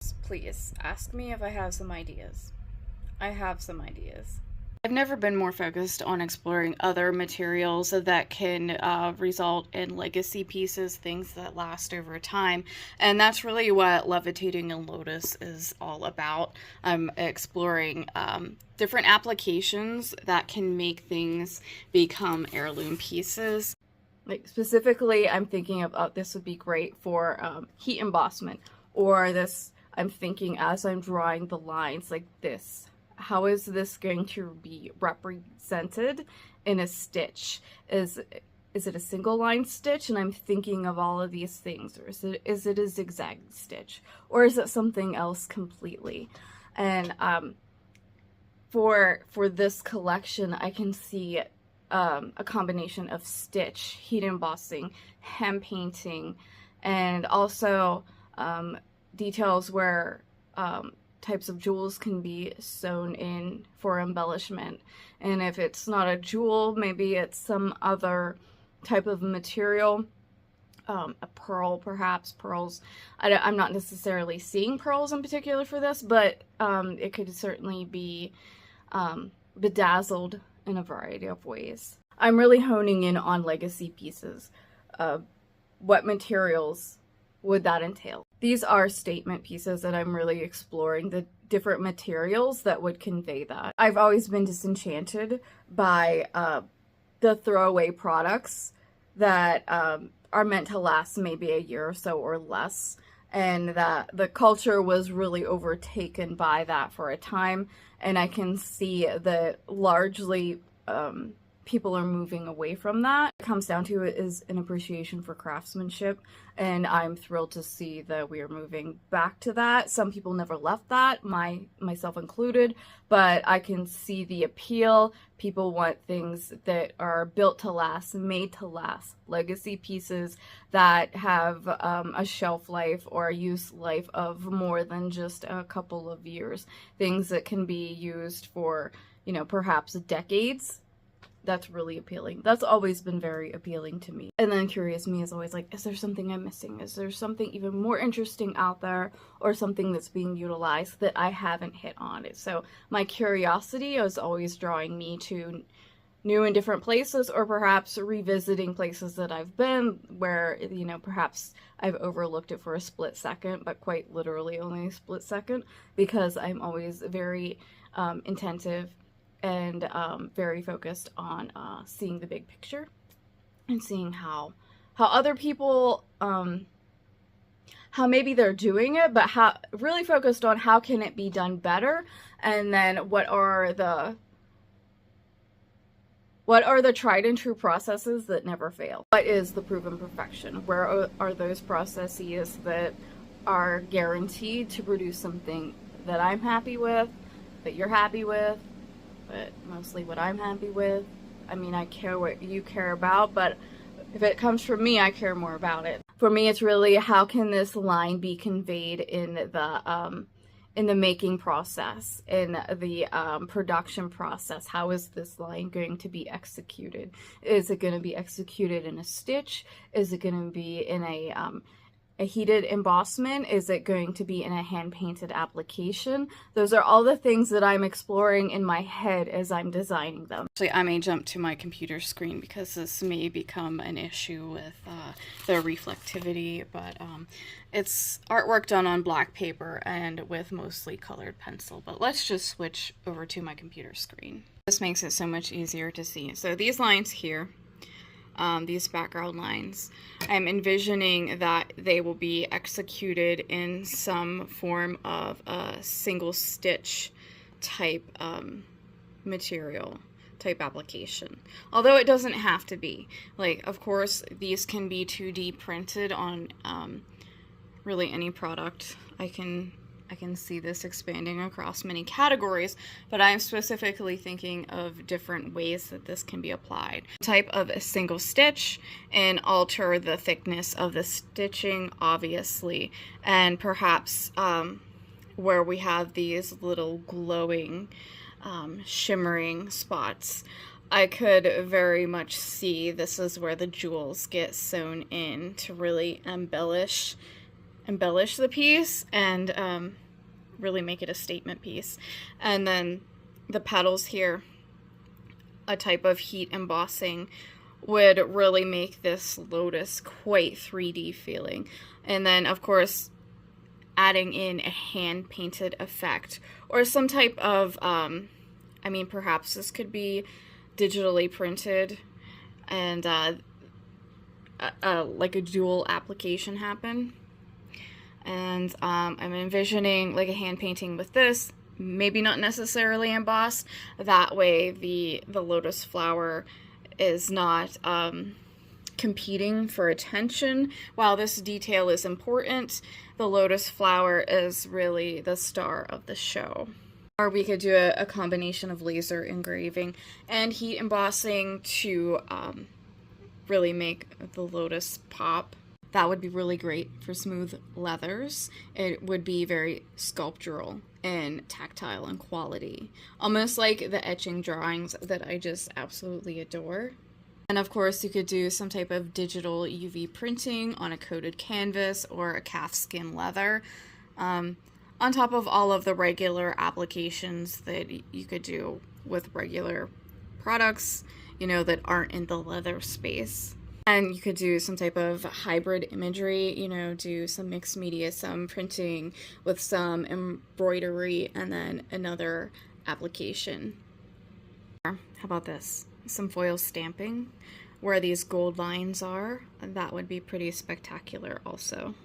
ideas, please. Ask me if I have some ideas. I have some ideas. I've never been more focused on exploring other materials that can result in legacy pieces, things that last over time. And that's really what Levitating in Lotus is all about. I'm exploring different applications that can make things become heirloom pieces. Like specifically, I'm thinking of this would be great for heat embossment, or this, I'm thinking as I'm drawing the lines like this. How is this going to be represented in a stitch? Is it a single line stitch? And I'm thinking of all of these things. Or is it a zigzag stitch? Or is it something else completely? And for this collection, I can see a combination of stitch, heat embossing, hand painting, and also details where types of jewels can be sewn in for embellishment. And if it's not a jewel, maybe it's some other type of material, a pearl perhaps. Pearls, I'm not necessarily seeing pearls in particular for this, but it could certainly be bedazzled in a variety of ways. I'm really honing in on legacy pieces. What materials would that entail? These are statement pieces that I'm really exploring the different materials that would convey that. I've always been disenchanted by the throwaway products that are meant to last maybe a year or so or less, and that the culture was really overtaken by that for a time, and I can see that largely people are moving away from that. It comes down to it is an appreciation for craftsmanship, and I'm thrilled to see that we are moving back to that. Some people never left that, myself included, but I can see the appeal. People want things that are built to last, made to last, legacy pieces that have a shelf life or a use life of more than just a couple of years. Things that can be used for, you know, perhaps decades. That's really appealing. That's always been very appealing to me. And then curious me is always like, is there something I'm missing? Is there something even more interesting out there, or something that's being utilized that I haven't hit on it? So my curiosity is always drawing me to new and different places, or perhaps revisiting places that I've been where, you know, perhaps I've overlooked it for a split second, but quite literally only a split second, because I'm always very intentive and very focused on seeing the big picture and seeing how other people, how maybe they're doing it, but how really focused on how can it be done better, and then what are the tried and true processes that never fail? What is the proven perfection? Where are those processes that are guaranteed to produce something that I'm happy with, that you're happy with, but mostly what I'm happy with? I mean, I care what you care about, but if it comes from me, I care more about it. For me, it's really how can this line be conveyed in the making process, in the production process. How is this line going to be executed? Is it going to be executed in a stitch? Is it going to be in a heated embossment? Is it going to be in a hand-painted application? Those are all the things that I'm exploring in my head as I'm designing them. Actually, I may jump to my computer screen because this may become an issue with the reflectivity, but it's artwork done on black paper and with mostly colored pencil. But let's just switch over to my computer screen. This makes it so much easier to see. So these lines here, these background lines, I'm envisioning that they will be executed in some form of a single stitch type material, type application. Although it doesn't have to be. Like, of course, these can be 2D printed on really any product. I can see this expanding across many categories, but I'm specifically thinking of different ways that this can be applied. Type of a single stitch and alter the thickness of the stitching, obviously, and perhaps where we have these little glowing, shimmering spots, I could very much see this is where the jewels get sewn in to really embellish embellish the piece and really make it a statement piece. And then the petals here, a type of heat embossing, would really make this lotus quite 3D feeling. And then, of course, adding in a hand-painted effect or some type of, I mean, perhaps this could be digitally printed and like a dual application happen. And I'm envisioning like a hand painting with this, maybe not necessarily embossed. That way the lotus flower is not competing for attention. While this detail is important, the lotus flower is really the star of the show. Or we could do a combination of laser engraving and heat embossing to really make the lotus pop. That would be really great for smooth leathers. It would be very sculptural and tactile in quality, almost like the etching drawings that I just absolutely adore. And of course, you could do some type of digital UV printing on a coated canvas or a calfskin leather, on top of all of the regular applications that you could do with regular products, you know, that aren't in the leather space. And you could do some type of hybrid imagery, you know, do some mixed media, some printing with some embroidery, and then another application. How about this? Some foil stamping where these gold lines are. That would be pretty spectacular also.